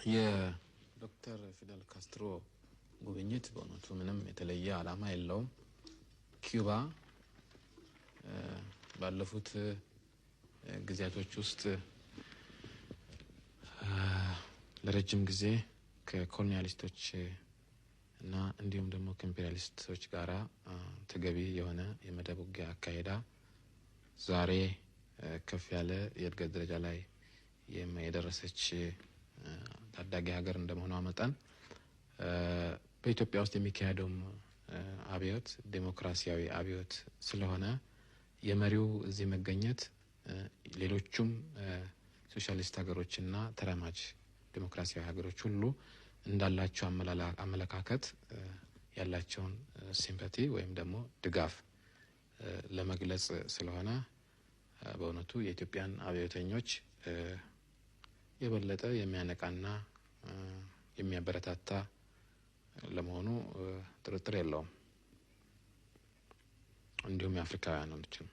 የዶክተር ፊደል ካስትሮ ጉብኝት በእውነቱ ምንም የተለየ ዓላማ የለውም። ኩባ ባለፉት ጊዜያቶች ውስጥ ለረጅም ጊዜ ከኮሎኒያሊስቶች እና እንዲሁም ደግሞ ከኢምፔሪያሊስቶች ጋራ ተገቢ የሆነ የመደብ ውጊያ አካሄዳ ዛሬ ከፍ ያለ የእድገት ደረጃ ላይ የደረሰች ታዳጊ ሀገር እንደመሆኗ መጠን በኢትዮጵያ ውስጥ የሚካሄደው አብዮት ዴሞክራሲያዊ አብዮት ስለሆነ የመሪው እዚህ መገኘት ሌሎችም ሶሻሊስት ሀገሮችና ተራማጅ ዴሞክራሲያዊ ሀገሮች ሁሉ እንዳላቸው አመለካከት ያላቸውን ሲምፓቲ ወይም ደግሞ ድጋፍ ለመግለጽ ስለሆነ በእውነቱ የኢትዮጵያን አብዮተኞች የበለጠ የሚያነቃና የሚያበረታታ ለመሆኑ ጥርጥር የለውም። እንዲሁም የአፍሪካውያኖችም